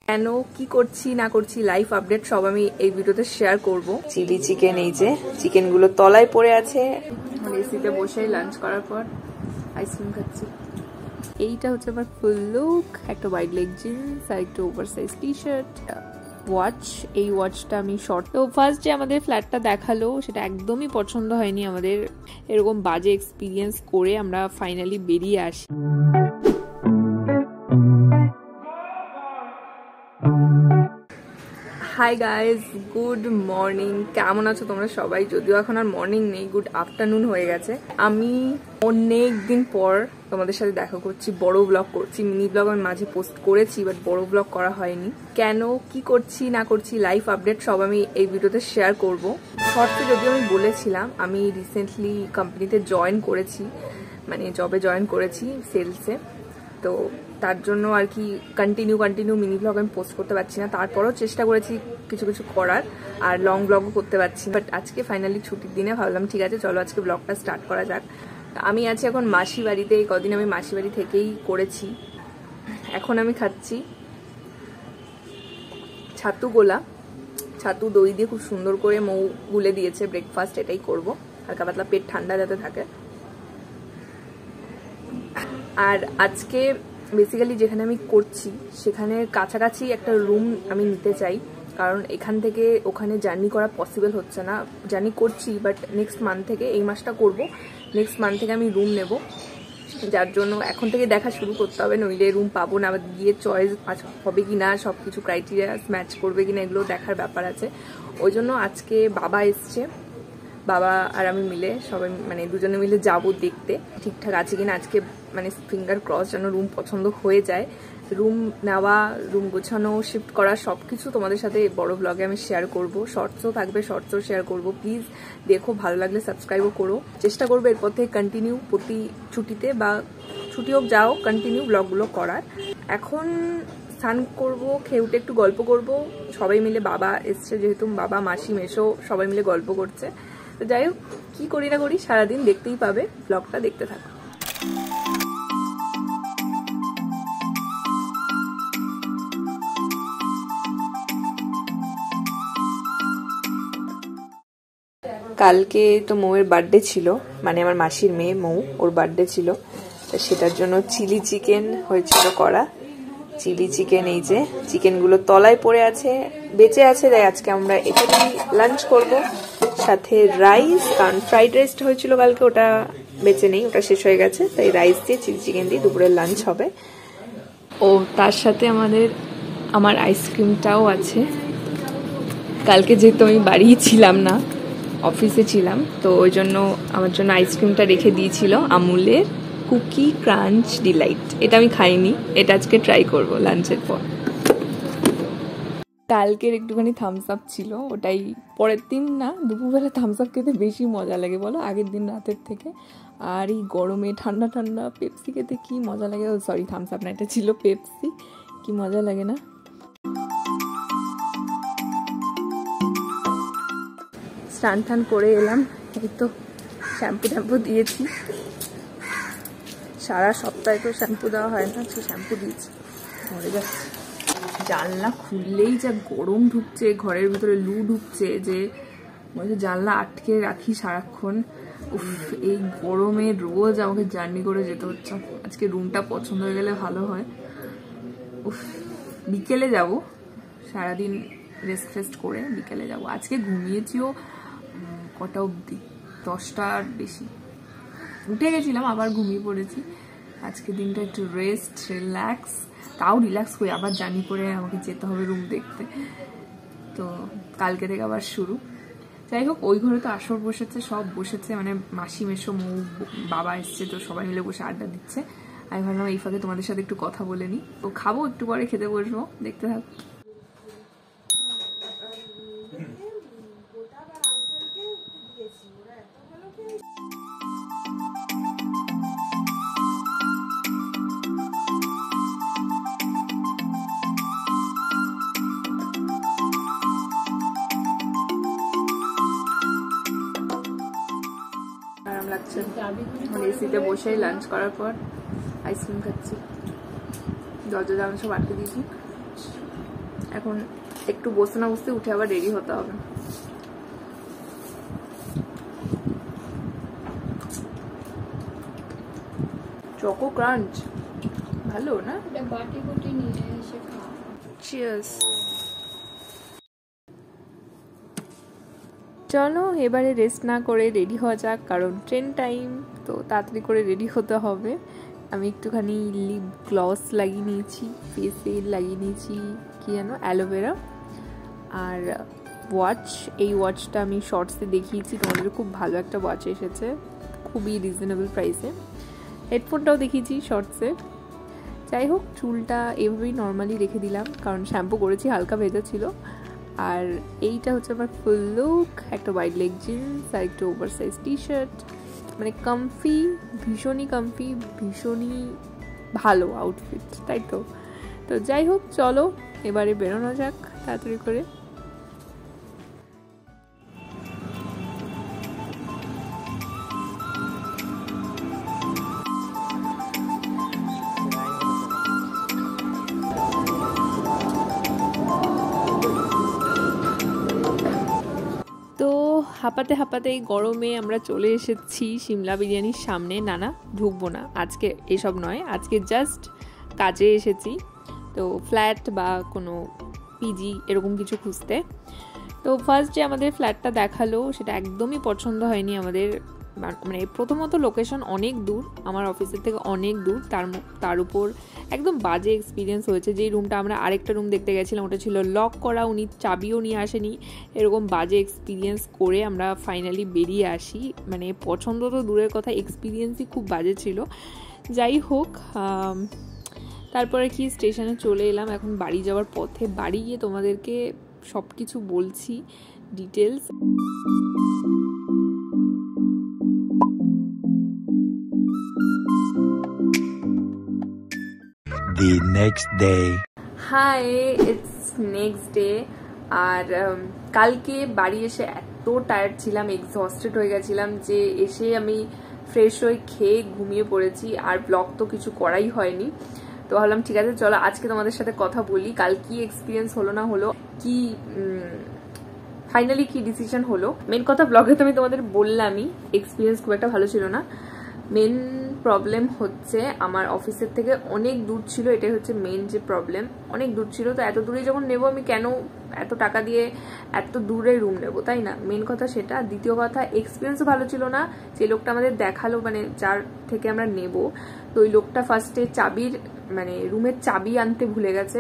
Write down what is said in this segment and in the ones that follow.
কেন কি করছি না করছি লাইভ আপডেট সব আমি এই ভিডিওতে শেয়ার করব। চিলি চিকেন, এই যে চিকেন গুলো তলায় পড়ে আছে। এসিতে বসেই লাঞ্চ করার পর আইসক্রিম খাচ্ছি। এইটা হচ্ছে আমার ফুল লুক, একটা হোয়াইট লেগ জিন্স আর একটা ওভারসাইজ টি শার্ট, ওয়াচ। এই ওয়াচটা আমি শর্ট। তো ফার্স্ট যে আমাদের ফ্ল্যাটটা দেখালো সেটা একদমই পছন্দ হয়নি আমাদের। এরকম বাজে এক্সপিরিয়েন্স করে আমরা ফাইনালি বেরিয়ে আসি। Hi guys, good morning. কেমন আছো তোমরা সবাই? যদিও এখন আর মর্নিং নেই, গুড আফটারনুন হয়ে গেছে। আমি অনেক দিন পর তোমাদের সাথে দেখা করছি, বড় ব্লগ করছি। মিনি ব্লগ আমি মাঝে পোস্ট করেছি, বাট বড় ব্লগ করা হয়নি। কেন কি করছি না করছি লাইভ আপডেট সব আমি এই ভিডিওতে শেয়ার করব। শর্টসে যদিও আমি বলেছিলাম আমি রিসেন্টলি কোম্পানিতে জয়েন করেছি, মানে জবে জয়েন করেছি সেলসে। তো তার জন্য আর কি কন্টিনিউ মিনি ব্লগ আমি পোস্ট করতে পারছি না। তারপরও চেষ্টা করেছি কিছু কিছু করার, আর লং ব্লগও করতে পারছি। বাট আজকে ফাইনালি ছুটির দিনে ভাবলাম ঠিক আছে চলো আজকে ব্লগটা স্টার্ট করা যাক। আমি আছি এখন মাসি বাড়িতে। এই কদিন আমি মাসি বাড়ি থেকেই করেছি। এখন আমি খাচ্ছি ছাতু গোলা। ছাতু দই দিয়ে খুব সুন্দর করে মৌ গুলে দিয়েছে ব্রেকফাস্ট। এটাই করব, হালকা পাতলা, পেট ঠান্ডা যাতে থাকে। আর আজকে বেসিক্যালি যেখানে আমি করছি সেখানে কাছাকাছি একটা রুম আমি নিতে চাই, কারণ এখান থেকে ওখানে জার্নি করা পসিবল হচ্ছে না। জার্নি করছি বাট নেক্সট মান্থ থেকে, এই মাসটা করব, নেক্সট মান্থ থেকে আমি রুম নেব। যার জন্য এখন থেকে দেখা শুরু করতে হবে, নইলে রুম পাবো না। আবার গিয়ে চয়েস হবে কি না, সব কিছু ক্রাইটেরিয়া ম্যাচ করবে কিনা এগুলো দেখার ব্যাপার আছে। ওই জন্য আজকে বাবা এসছে, বাবা আর আমি মিলে সবাই মানে দুজনে মিলে যাবো দেখতে ঠিকঠাক আছে কিনা। আজকে মানে ফিঙ্গার ক্রস যেন রুম পছন্দ হয়ে যায়। রুম নেওয়া, রুম গোছানো, শিফট করা সবকিছু তোমাদের সাথে বড় ব্লগে আমি শেয়ার করব। শর্টসও থাকবে, শর্টসও শেয়ার করব। প্লিজ দেখো, ভালো লাগলে সাবস্ক্রাইবও করো। চেষ্টা করবো এরপর থেকে কন্টিনিউ প্রতি ছুটিতে বা ছুটি হোক যাও কন্টিনিউ ব্লগগুলো করার। এখন স্নান করবো, খেয়ে উঠে একটু গল্প করব সবাই মিলে। বাবা এসছে যেহেতু, বাবা মাসি মেশো সবাই মিলে গল্প করছে। তো যাই হোক, কি করি না করি সারাদিন দেখতেই পাবে, ব্লগটা দেখতে থাকো। কালকে তো মৌয়ের বার্থডে ছিল, মানে আমার মাসির মেয়ে মৌ, ওর বার্থডে ছিল। সেটার জন্য চিলি চিকেন হয়েছিল করা। চিলি চিকেন, এই যে চিকেনগুলো তলায় পড়ে আছে, বেঁচে আছে, তাই আজকে আমরা এটা দিয়ে লাঞ্চ করব। সাথে রাইস, কারণ ফ্রাইড রাইসটা হয়েছিল কালকে, ওটা বেঁচে নেই, ওটা শেষ হয়ে গেছে। তাই রাইস দিয়ে চিলি চিকেন দিয়ে দুপুরের লাঞ্চ হবে। ও তার সাথে আমার আইসক্রিমটাও আছে। কালকে যেহেতু আমি বাড়ি ছিলাম না, অফিসে ছিলাম, তো ওই জন্য আমার জন্য আইসক্রিমটা রেখে দিয়েছিল আমুলের কুকি ক্রাঞ্চ ডিলাইট। এটা আমি খাইনি, এটা আজকে ট্রাই করব লাঞ্চের পর। কালকের একটুখানি থামস আপ ছিল, ওটাই পরের দিন না, দুপুরবেলা থামস আপ খেতে বেশি মজা লাগে বলো আগের দিন রাতের থেকে। আর এই গরমে ঠান্ডা ঠান্ডা পেপসি খেতে কি মজা লাগে। সরি, থামস আপ না, এটা ছিল পেপসি। কি মজা লাগে না। স্নান টান করে এলাম, এই তো শ্যাম্পু ট্যাম্পু দিয়েছি। সারা সপ্তাহে তো শ্যাম্পু দেওয়া হয় না, সে শ্যাম্পু দিয়েছি। ঘরে যাচ্ছে, জানলা খুললেই যা গরম ঢুকছে, ঘরের ভিতরে লু ঢুকছে যে জানলা আটকে রাখি সারাক্ষণ। উফ, এই গরমে রোজ আমাকে জার্নি করে যেতে হচ্ছে। আজকে রুমটা পছন্দ হয়ে গেলে ভালো হয়। উফ, বিকেলে যাব, সারাদিন রেস্ট ফেস্ট করে বিকেলে যাব। আজকে ঘুমিয়েছিও কটা অবধি, 10টার বেশি উঠে গেছিলাম, আবার ঘুমিয়ে পড়েছি। আজকে দিনটা একটু রেস্ট, রিল্যাক্স। তাও রিল্যাক্স করে আবার জার্নি করে আমাকে যেতে হবে রুম দেখতে। তো কালকে থেকে আবার শুরু। যাই হোক, ওই ঘরে তো আসর বসেছে, সব বসেছে, মানে মাসি মেশো মৌ বাবা এসছে, তো সবাই মিলে বসে আড্ডা দিচ্ছে। আমি ভাবলাম এই ফাঁকে তোমাদের সাথে একটু কথা বলে নিই। তো খাবো, একটু পরে খেতে বসবো, দেখতে থাকো। আরাম লাগছে, এসিতে বসেই লাঞ্চ করার পর আইসক্রিম খাচ্ছি। দরজা জানলা সব আটকে দিয়েছি। এখন একটু বসতে না বসতে উঠে আবার রেডি হতে হবে। চকো ক্রাঞ্চ ভালো না? বাটি কুটি নিয়ে এসে খা। চিয়ার্স। চলো এবারে রেস্ট না করে রেডি হওয়া যাক, কারণ ট্রেন টাইম, তো তাড়াতাড়ি করে রেডি হতে হবে। আমি একটুখানি লিপ গ্লস লাগিয়ে নিয়েছি, ফেসে লাগিয়ে নিয়েছি কি যেন অ্যালোভেরা, আর ওয়াচ। এই ওয়াচটা আমি শর্টসে দেখিয়েছি তোমাদের, খুব ভালো একটা ওয়াচ এসেছে খুবই রিজনেবল প্রাইসে। হেডফোনটাও দেখিয়েছি শর্টসে। যাই হোক, চুলটা এভাবেই নর্মালি রেখে দিলাম, কারণ শ্যাম্পু করেছি, হালকা ভেজা ছিল। আর এইটা হচ্ছে আমার ফুল লুক, একটা ওয়াইড লেগ জিন্স আর একটু ওভারসাইজ টি শার্ট, মানে কমফি, ভীষণই কমফি, ভীষণই ভালো আউটফিট, তাই তো। তো যাই হোক, চলো এবারে বেরোনো যাক তাড়াতাড়ি করে। তো হাঁপাতে হাঁপাতে এই গরমে আমরা চলে এসেছি সিমলা বিরিয়ানির সামনে। না না, ঢুকবো না আজকে, এসব নয়, আজকে জাস্ট কাজে এসেছি, তো ফ্ল্যাট বা কোনো পিজি এরকম কিছু খুঁজতে। তো ফার্স্ট যে আমাদের ফ্ল্যাটটা দেখালো সেটা একদমই পছন্দ হয়নি আমাদের। মানে প্রথমত লোকেশন অনেক দূর, আমার অফিসের থেকে অনেক দূর, তার উপর একদম বাজে এক্সপিরিয়েন্স হয়েছে। যেই রুমটা আমরা আরেকটা রুম দেখতে গেছিলাম ওটা ছিল লক করা, উনি চাবিও নিয়ে আসেনি, এরকম বাজে এক্সপিরিয়েন্স করে আমরা ফাইনালি বেরিয়ে আসি। মানে পছন্দ তো দূরের কথা, এক্সপিরিয়েন্সই খুব বাজে ছিল। যাই হোক, তারপরে কি স্টেশনে চলে এলাম, এখন বাড়ি যাওয়ার পথে। বাড়ি গিয়ে তোমাদেরকে সব কিছু বলছি details. The next day. Hi, it's next day. আর কালকে বাড়ি এসে এত টায়ার্ড ছিলাম, এক্সস্টেড হয়ে গেছিলাম যে এসে আমি ফ্রেশ হয়ে খেয়ে ঘুমিয়ে পড়েছি, আর ব্লগ তো কিছু করাই হয়নি। তো ভাবলাম ঠিক আছে চলো আজকে তোমাদের সাথে কথা বলি, কাল কি এক্সপিরিয়েন্স হলো না হলো, কি ফাইনালি কি ডিসিশন হলো। মেন কথা, ব্লগে তো আমি তোমাদের বললামই এক্সপিরিয়েন্স খুব একটা ভালো ছিল না। মেন প্রবলেম হচ্ছে আমার অফিসের থেকে অনেক দূর ছিল, এটাই হচ্ছে মেন যে প্রবলেম, অনেক দূর ছিল। তো এত দূরে যখন নেবো আমি কেন এত টাকা দিয়ে এত দূরে রুম নেবো, তাই না? মেন কথা সেটা। দ্বিতীয় কথা, এক্সপিরিয়েন্সও ভালো ছিল না। যে লোকটা আমাদের দেখালো, মানে যার থেকে আমরা নেব, তো ওই লোকটা ফার্স্টে চাবির, মানে রুমের চাবি আনতে ভুলে গেছে।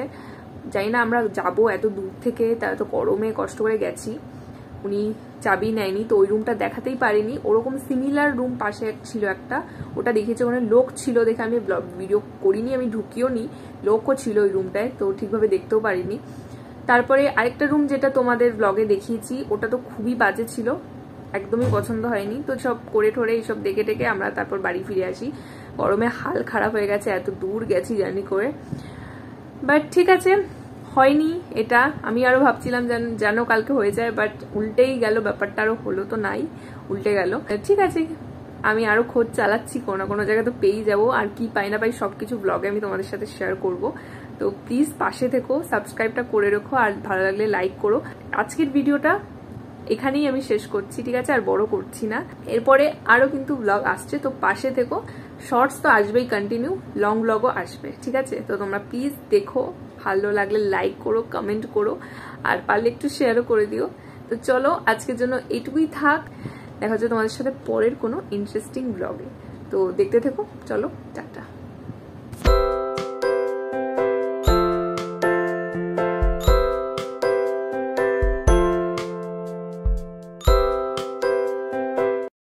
জানি না আমরা যাবো এত দূর থেকে, তার তো গরমে কষ্ট করে গেছি, উনি চাবি নেয়নি, তো ওই রুমটা দেখাতেই পারিনি। ওরকম সিমিলার রুম পাশে ছিল একটা, ওটা দেখেছি, ওখানে লোক ছিল দেখে আমি ভিডিও করিনি, আমি ঢুকিও নি, লোকও ছিল ওই রুমটায়, তো ঠিকভাবে দেখতেও পারিনি। তারপরে আরেকটা রুম যেটা তোমাদের ব্লগে দেখিয়েছি, ওটা তো খুবই বাজে ছিল, একদমই পছন্দ হয়নি। তো সব করে ঠোরে এইসব দেখে টেকে আমরা তারপর বাড়ি ফিরে আসি। গরমে হাল খারাপ হয়ে গেছে, এত দূর গেছি জার্নি করে। বাট ঠিক আছে, হয়নি এটা। আমি আরো ভাবছিলাম যেন কালকে হয়ে যায়, বাট উল্টেই গেল ব্যাপারটা, আরো হলো তো নাই, উল্টে গেল। ঠিক আছে, আমি আরো খোঁজ চালাচ্ছি, কোনো না কোনো জায়গায় তো পেয়েই যাবো। আর কি পাই না পাই সবকিছু ব্লগে আমি তোমাদের সাথে শেয়ার করব। তো প্লিজ পাশে থেকো, সাবস্ক্রাইবটা করে রেখো, আর ভালো লাগলে লাইক করো। আজকের ভিডিওটা এখানেই আমি শেষ করছি, ঠিক আছে? আর বড় করছি না, এরপরে আরো কিন্তু ব্লগ আসছে, তো পাশে থেকো। শর্টস তো আসবেই কন্টিনিউ, লং ব্লগও আসবে, ঠিক আছে? তো তোমরা প্লিজ দেখো, ভালো লাগলে লাইক করো, কমেন্ট করো, আর পারলে একটু শেয়ারও করে দিও। তো চলো আজকের জন্য এইটুকুই থাক, দেখা হচ্ছে তোমাদের সাথে পরের কোনো ইন্টারেস্টিং ব্লগে। তো দেখতে থেকো, চলো টাটা।